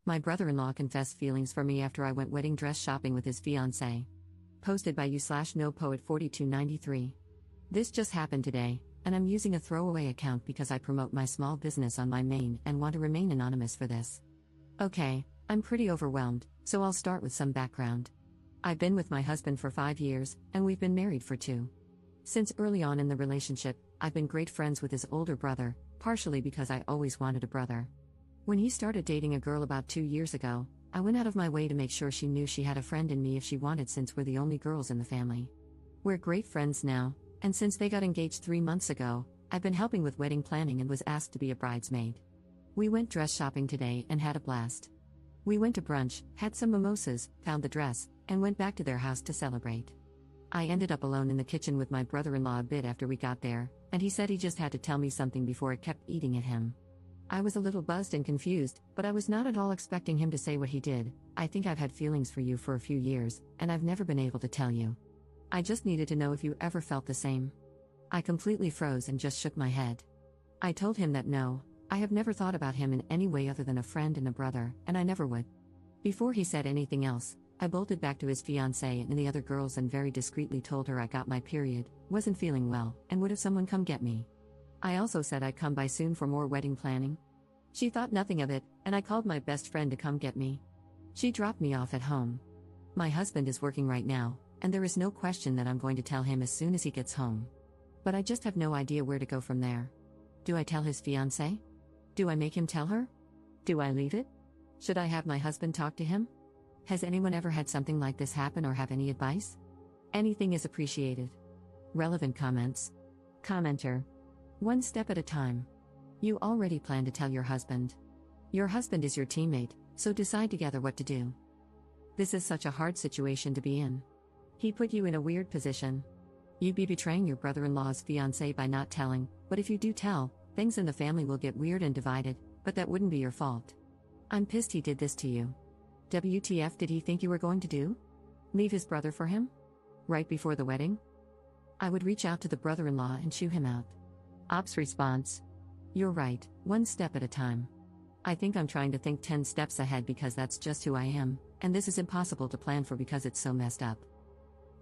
My brother-in-law confessed feelings for me after I went wedding dress shopping with his fiancée. Posted by you/NoPoet4293. This just happened today, and I'm using a throwaway account because I promote my small business on my main and want to remain anonymous for this. Okay, I'm pretty overwhelmed, so I'll start with some background. I've been with my husband for 5 years, and we've been married for 2. Since early on in the relationship, I've been great friends with his older brother, partially because I always wanted a brother. When he started dating a girl about 2 years ago, I went out of my way to make sure she knew she had a friend in me if she wanted, since we're the only girls in the family. We're great friends now, and since they got engaged 3 months ago, I've been helping with wedding planning and was asked to be a bridesmaid. We went dress shopping today and had a blast. We went to brunch, had some mimosas, found the dress, and went back to their house to celebrate. I ended up alone in the kitchen with my brother-in-law a bit after we got there, and he said he just had to tell me something before it kept eating at him. I was a little buzzed and confused, but I was not at all expecting him to say what he did. I think I've had feelings for you for a few years, and I've never been able to tell you. I just needed to know if you ever felt the same. I completely froze and just shook my head. I told him that no, I have never thought about him in any way other than a friend and a brother, and I never would. Before he said anything else, I bolted back to his fiancée and the other girls and very discreetly told her I got my period, wasn't feeling well, and would have someone come get me. I also said I'd come by soon for more wedding planning. She thought nothing of it, and I called my best friend to come get me. She dropped me off at home. My husband is working right now, and there is no question that I'm going to tell him as soon as he gets home. But I just have no idea where to go from there. Do I tell his fiancée? Do I make him tell her? Do I leave it? Should I have my husband talk to him? Has anyone ever had something like this happen or have any advice? Anything is appreciated. Relevant comments. Commenter. One step at a time. You already plan to tell your husband. Your husband is your teammate, so decide together what to do. This is such a hard situation to be in. He put you in a weird position. You'd be betraying your brother-in-law's fiancé by not telling, but if you do tell, things in the family will get weird and divided, but that wouldn't be your fault. I'm pissed he did this to you. WTF did he think you were going to do? Leave his brother for him? Right before the wedding? I would reach out to the brother-in-law and shoo him out. Ops response. You're right, one step at a time. I think I'm trying to think 10 steps ahead because that's just who I am, and this is impossible to plan for because it's so messed up.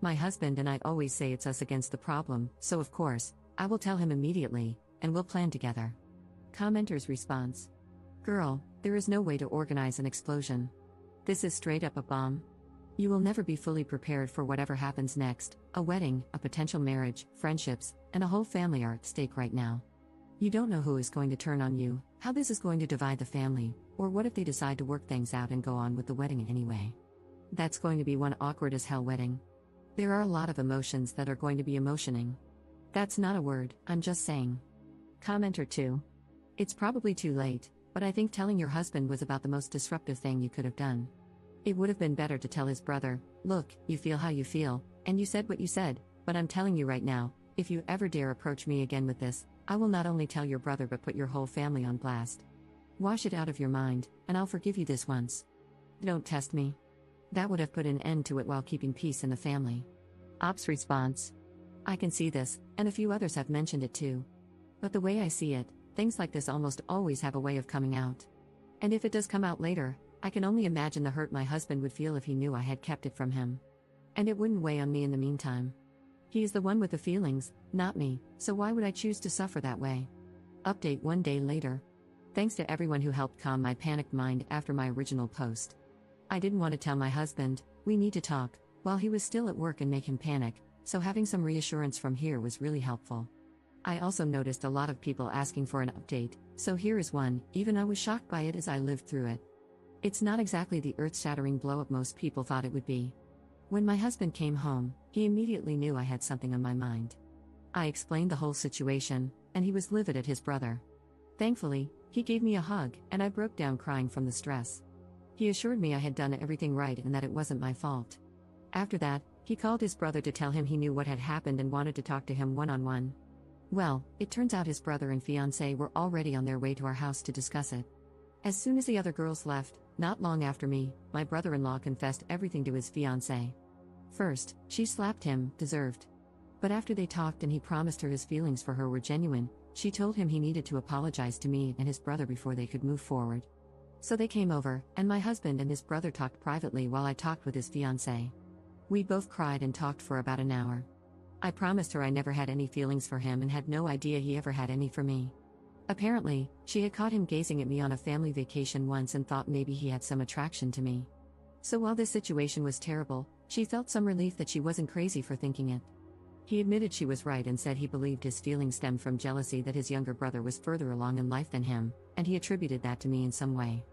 My husband and I always say it's us against the problem, so of course, I will tell him immediately, and we'll plan together. Commenter's response. Girl, there is no way to organize an explosion. This is straight up a bomb. You will never be fully prepared for whatever happens next. A wedding, a potential marriage, friendships, and a whole family are at stake right now. You don't know who is going to turn on you, how this is going to divide the family, or what if they decide to work things out and go on with the wedding anyway. That's going to be one awkward as hell wedding. There are a lot of emotions that are going to be emotioning. That's not a word, I'm just saying. Commenter 2. It's probably too late, but I think telling your husband was about the most disruptive thing you could have done. It would have been better to tell his brother, look, you feel how you feel, and you said what you said, but I'm telling you right now, if you ever dare approach me again with this, I will not only tell your brother but put your whole family on blast. Wash it out of your mind, and I'll forgive you this once. Don't test me. That would have put an end to it while keeping peace in the family. Ops response. I can see this, and a few others have mentioned it too. But the way I see it, things like this almost always have a way of coming out. And if it does come out later, I can only imagine the hurt my husband would feel if he knew I had kept it from him. And it wouldn't weigh on me in the meantime. He is the one with the feelings, not me, so why would I choose to suffer that way? Update 1 day later. Thanks to everyone who helped calm my panicked mind after my original post. I didn't want to tell my husband, we need to talk, while he was still at work and make him panic, so having some reassurance from here was really helpful. I also noticed a lot of people asking for an update, so here is one, even I was shocked by it as I lived through it. It's not exactly the earth-shattering blow-up most people thought it would be. When my husband came home, he immediately knew I had something on my mind. I explained the whole situation, and he was livid at his brother. Thankfully, he gave me a hug, and I broke down crying from the stress. He assured me I had done everything right and that it wasn't my fault. After that, he called his brother to tell him he knew what had happened and wanted to talk to him one-on-one. Well, it turns out his brother and fiancé were already on their way to our house to discuss it. As soon as the other girls left, not long after me, my brother-in-law confessed everything to his fiancée. First, she slapped him, deserved. But after they talked and he promised her his feelings for her were genuine, she told him he needed to apologize to me and his brother before they could move forward. So they came over, and my husband and his brother talked privately while I talked with his fiancée. We both cried and talked for about an hour. I promised her I never had any feelings for him and had no idea he ever had any for me. Apparently, she had caught him gazing at me on a family vacation once and thought maybe he had some attraction to me. So while this situation was terrible, she felt some relief that she wasn't crazy for thinking it. He admitted she was right and said he believed his feelings stemmed from jealousy that his younger brother was further along in life than him, and he attributed that to me in some way.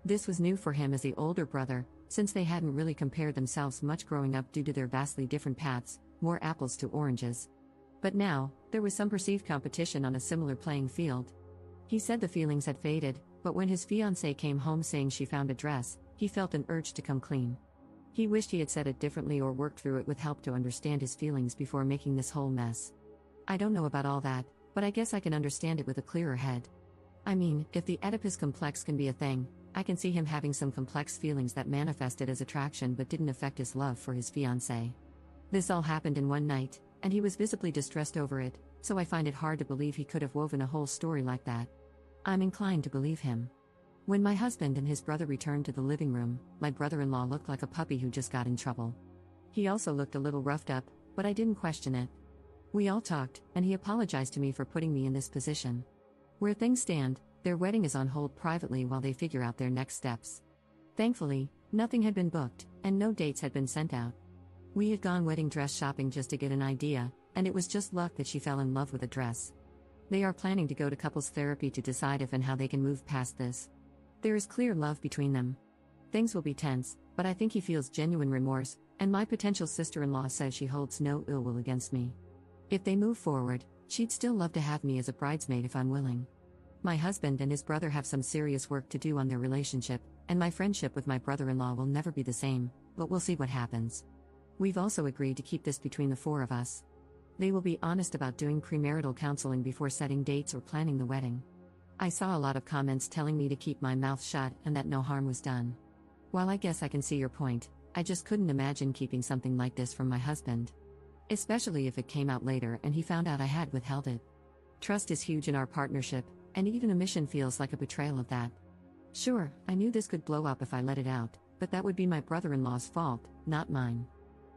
This was new for him as the older brother, since they hadn't really compared themselves much growing up due to their vastly different paths, more apples to oranges. But now, there was some perceived competition on a similar playing field. He said the feelings had faded, but when his fiancée came home saying she found a dress, he felt an urge to come clean. He wished he had said it differently or worked through it with help to understand his feelings before making this whole mess. I don't know about all that, but I guess I can understand it with a clearer head. I mean, if the Oedipus complex can be a thing, I can see him having some complex feelings that manifested as attraction but didn't affect his love for his fiancée. This all happened in one night, and he was visibly distressed over it, so I find it hard to believe he could have woven a whole story like that. I'm inclined to believe him. When my husband and his brother returned to the living room, my brother-in-law looked like a puppy who just got in trouble. He also looked a little roughed up, but I didn't question it. We all talked, and he apologized to me for putting me in this position. Where things stand, their wedding is on hold privately while they figure out their next steps. Thankfully, nothing had been booked, and no dates had been sent out. We had gone wedding dress shopping just to get an idea, and it was just luck that she fell in love with a dress. They are planning to go to couples therapy to decide if and how they can move past this. There is clear love between them. Things will be tense, but I think he feels genuine remorse, and my potential sister-in-law says she holds no ill will against me. If they move forward, she'd still love to have me as a bridesmaid if I'm willing. My husband and his brother have some serious work to do on their relationship, and my friendship with my brother-in-law will never be the same, but we'll see what happens. We've also agreed to keep this between the four of us. They will be honest about doing premarital counseling before setting dates or planning the wedding. I saw a lot of comments telling me to keep my mouth shut and that no harm was done. While I guess I can see your point, I just couldn't imagine keeping something like this from my husband. Especially if it came out later and he found out I had withheld it. Trust is huge in our partnership, and even omission feels like a betrayal of that. Sure, I knew this could blow up if I let it out, but that would be my brother-in-law's fault, not mine.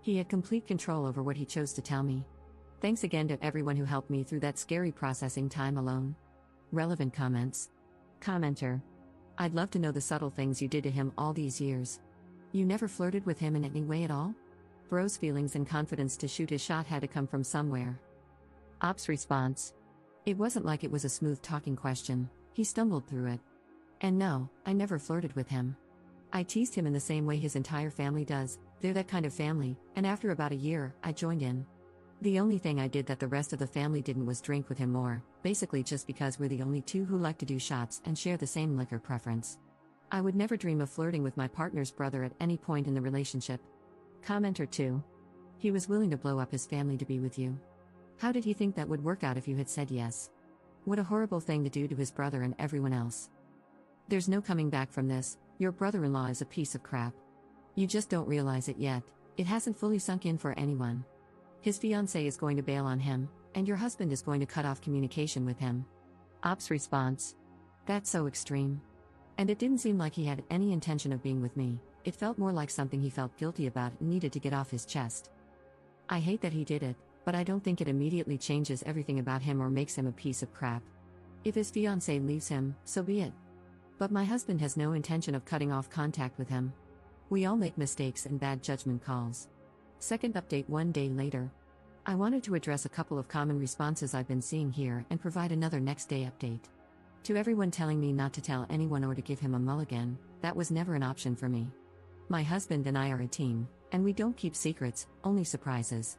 He had complete control over what he chose to tell me. Thanks again to everyone who helped me through that scary processing time alone. Relevant comments. Commenter. I'd love to know the subtle things you did to him all these years. You never flirted with him in any way at all? Bro's feelings and confidence to shoot his shot had to come from somewhere. Ops response. It wasn't like it was a smooth talking question, he stumbled through it. And no, I never flirted with him. I teased him in the same way his entire family does, they're that kind of family, and after about a year, I joined in. The only thing I did that the rest of the family didn't was drink with him more, basically just because we're the only two who like to do shots and share the same liquor preference. I would never dream of flirting with my partner's brother at any point in the relationship. Commenter 2. He was willing to blow up his family to be with you. How did he think that would work out if you had said yes? What a horrible thing to do to his brother and everyone else. There's no coming back from this, your brother-in-law is a piece of crap. You just don't realize it yet, it hasn't fully sunk in for anyone. His fiancée is going to bail on him, and your husband is going to cut off communication with him. Ops response. That's so extreme. And it didn't seem like he had any intention of being with me, it felt more like something he felt guilty about and needed to get off his chest. I hate that he did it, but I don't think it immediately changes everything about him or makes him a piece of crap. If his fiancée leaves him, so be it. But my husband has no intention of cutting off contact with him. We all make mistakes and bad judgment calls. Second update 1 day later. I wanted to address a couple of common responses I've been seeing here and provide another next day update. To everyone telling me not to tell anyone or to give him a mulligan, that was never an option for me. My husband and I are a team, and we don't keep secrets, only surprises.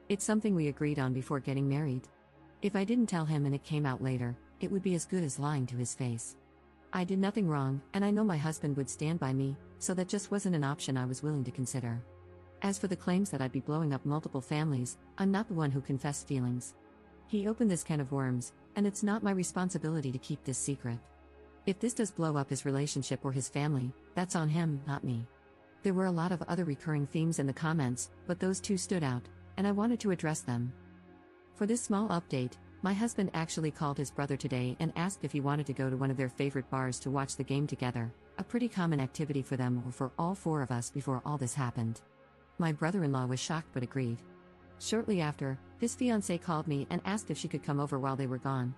It's something we agreed on before getting married. If I didn't tell him and it came out later, it would be as good as lying to his face. I did nothing wrong, and I know my husband would stand by me, so that just wasn't an option I was willing to consider. As for the claims that I'd be blowing up multiple families, I'm not the one who confessed feelings. He opened this can of worms, and it's not my responsibility to keep this secret. If this does blow up his relationship or his family, that's on him, not me. There were a lot of other recurring themes in the comments, but those two stood out, and I wanted to address them. For this small update, my husband actually called his brother today and asked if he wanted to go to one of their favorite bars to watch the game together, a pretty common activity for them or for all four of us before all this happened. My brother-in-law was shocked but agreed. Shortly after, his fiancée called me and asked if she could come over while they were gone.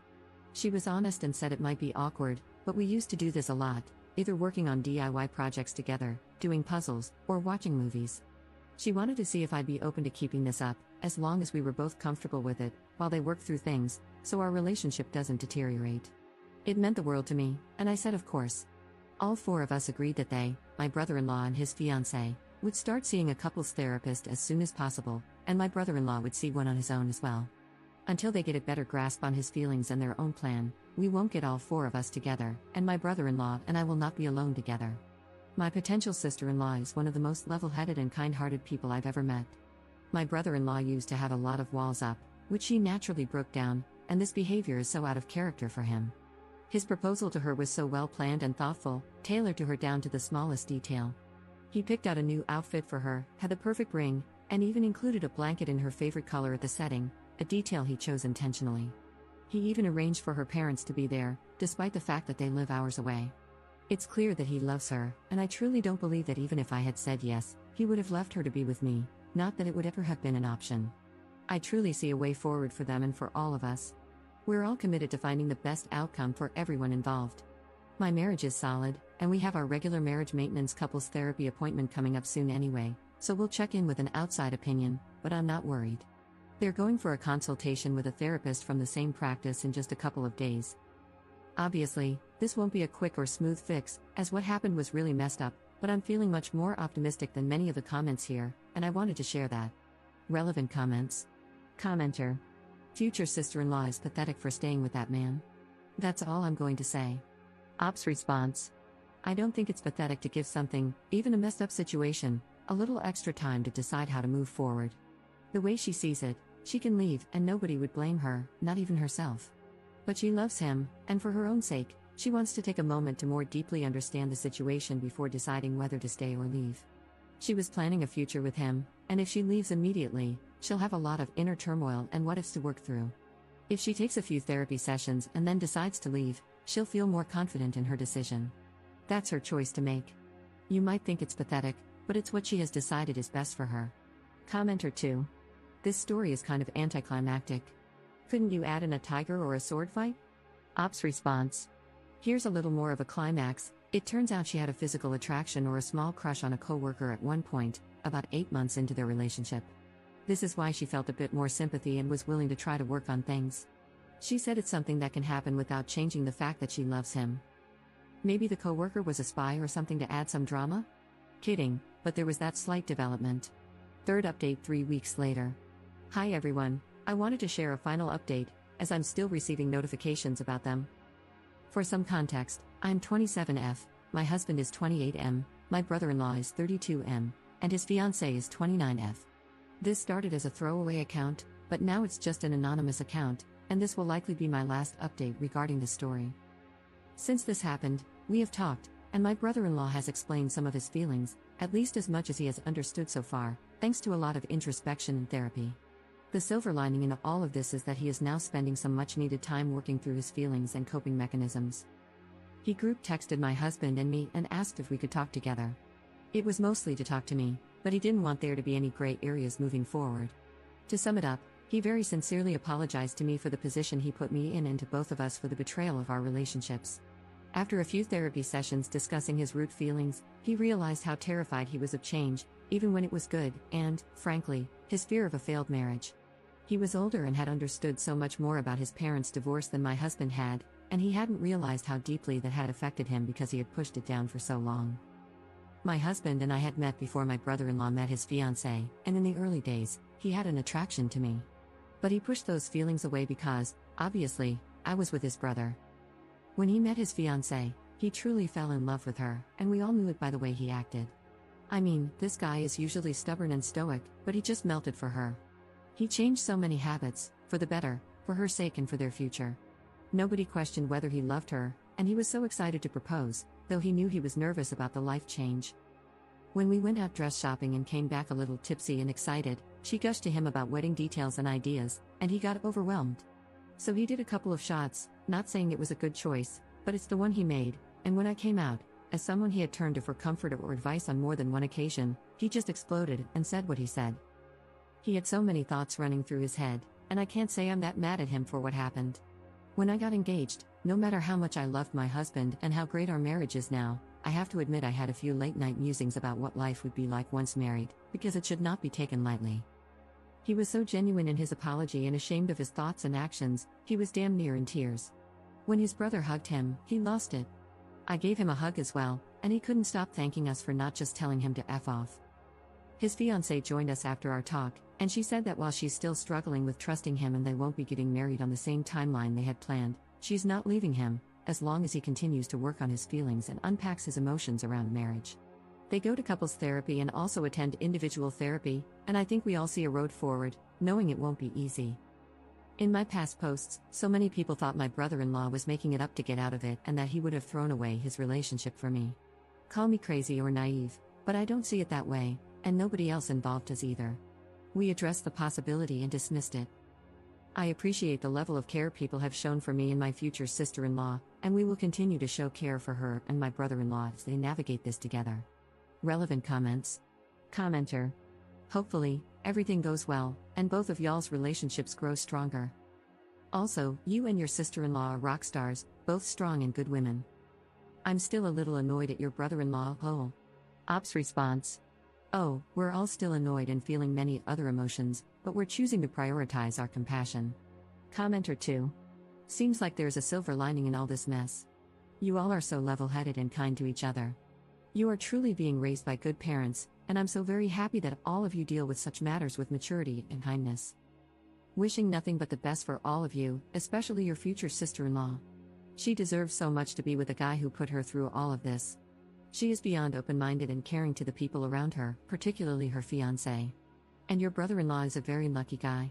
She was honest and said it might be awkward, but we used to do this a lot, either working on DIY projects together, doing puzzles, or watching movies. She wanted to see if I'd be open to keeping this up, as long as we were both comfortable with it, while they worked through things, so our relationship doesn't deteriorate. It meant the world to me, and I said of course. All four of us agreed that they, my brother-in-law and his fiancée, would start seeing a couples therapist as soon as possible, and my brother-in-law would see one on his own as well. Until they get a better grasp on his feelings and their own plan, we won't get all four of us together, and my brother-in-law and I will not be alone together. My potential sister-in-law is one of the most level-headed and kind-hearted people I've ever met. My brother-in-law used to have a lot of walls up, which she naturally broke down, and this behavior is so out of character for him. His proposal to her was so well-planned and thoughtful, tailored to her down to the smallest detail. He picked out a new outfit for her, had the perfect ring, and even included a blanket in her favorite color at the setting, a detail he chose intentionally. He even arranged for her parents to be there, despite the fact that they live hours away. It's clear that he loves her, and I truly don't believe that even if I had said yes, he would have left her to be with me, not that it would ever have been an option. I truly see a way forward for them and for all of us. We're all committed to finding the best outcome for everyone involved. My marriage is solid, and we have our regular marriage maintenance couples therapy appointment coming up soon anyway, so we'll check in with an outside opinion, but I'm not worried. They're going for a consultation with a therapist from the same practice in just a couple of days. Obviously, this won't be a quick or smooth fix, as what happened was really messed up, but I'm feeling much more optimistic than many of the comments here, and I wanted to share that. Relevant comments. Commenter. Future sister-in-law is pathetic for staying with that man. That's all I'm going to say. Ops response. I don't think it's pathetic to give something, even a messed up situation, a little extra time to decide how to move forward. The way she sees it, she can leave and nobody would blame her, not even herself. But she loves him, and for her own sake, she wants to take a moment to more deeply understand the situation before deciding whether to stay or leave. She was planning a future with him, and if she leaves immediately, she'll have a lot of inner turmoil and what-ifs to work through. If she takes a few therapy sessions and then decides to leave, she'll feel more confident in her decision. That's her choice to make. You might think it's pathetic, but it's what she has decided is best for her. Commenter 2. This story is kind of anticlimactic. Couldn't you add in a tiger or a sword fight? Ops response. Here's a little more of a climax. It turns out she had a physical attraction or a small crush on a coworker at one point, about 8 months into their relationship. This is why she felt a bit more sympathy and was willing to try to work on things. She said it's something that can happen without changing the fact that she loves him. Maybe the coworker was a spy or something to add some drama? Kidding, but there was that slight development. Third update 3 weeks later. Hi everyone, I wanted to share a final update, as I'm still receiving notifications about them. For some context, I'm 27F, my husband is 28M, my brother-in-law is 32M, and his fiancée is 29F. This started as a throwaway account, but now it's just an anonymous account, and this will likely be my last update regarding the story. Since this happened, we have talked, and my brother-in-law has explained some of his feelings, at least as much as he has understood so far, thanks to a lot of introspection and therapy. The silver lining in all of this is that he is now spending some much-needed time working through his feelings and coping mechanisms. He group texted my husband and me and asked if we could talk together. It was mostly to talk to me, but he didn't want there to be any gray areas moving forward. To sum it up, he very sincerely apologized to me for the position he put me in and to both of us for the betrayal of our relationships. After a few therapy sessions discussing his root feelings, he realized how terrified he was of change, even when it was good, and, frankly, his fear of a failed marriage. He was older and had understood so much more about his parents' divorce than my husband had, and he hadn't realized how deeply that had affected him because he had pushed it down for so long. My husband and I had met before my brother-in-law met his fiancée, and in the early days, he had an attraction to me. But he pushed those feelings away because, obviously, I was with his brother. When he met his fiancée, he truly fell in love with her, and we all knew it by the way he acted. I mean, this guy is usually stubborn and stoic, but he just melted for her. He changed so many habits, for the better, for her sake and for their future. Nobody questioned whether he loved her, and he was so excited to propose, though he knew he was nervous about the life change. When we went out dress shopping and came back a little tipsy and excited, she gushed to him about wedding details and ideas, and he got overwhelmed. So he did a couple of shots, not saying it was a good choice, but it's the one he made, and when I came out, As someone he had turned to for comfort or advice on more than one occasion, he just exploded and said what he said. He had so many thoughts running through his head, and I can't say I'm that mad at him for what happened. When I got engaged, no matter how much I loved my husband and how great our marriage is now, I have to admit I had a few late-night musings about what life would be like once married, because it should not be taken lightly. He was so genuine in his apology and ashamed of his thoughts and actions, he was damn near in tears. When his brother hugged him, he lost it. I gave him a hug as well, and he couldn't stop thanking us for not just telling him to F off. His fiancée joined us after our talk, and she said that while she's still struggling with trusting him and they won't be getting married on the same timeline they had planned, she's not leaving him, as long as he continues to work on his feelings and unpacks his emotions around marriage. They go to couples therapy and also attend individual therapy, and I think we all see a road forward, knowing it won't be easy. In my past posts, so many people thought my brother-in-law was making it up to get out of it and that he would have thrown away his relationship for me. Call me crazy or naive, but I don't see it that way, and nobody else involved does either. We addressed the possibility and dismissed it. I appreciate the level of care people have shown for me and my future sister-in-law, and we will continue to show care for her and my brother-in-law as they navigate this together. Relevant comments. Commenter. Hopefully, everything goes well, and both of y'all's relationships grow stronger. Also, you and your sister-in-law are rock stars, both strong and good women. I'm still a little annoyed at your brother-in-law, Hole. Ops response. Oh, we're all still annoyed and feeling many other emotions, but we're choosing to prioritize our compassion. Commenter 2. Seems like there's a silver lining in all this mess. You all are so level-headed and kind to each other. You are truly being raised by good parents, and I'm so very happy that all of you deal with such matters with maturity and kindness. Wishing nothing but the best for all of you, especially your future sister-in-law. She deserves so much to be with a guy who put her through all of this. She is beyond open-minded and caring to the people around her, particularly her fiancé. And your brother-in-law is a very lucky guy.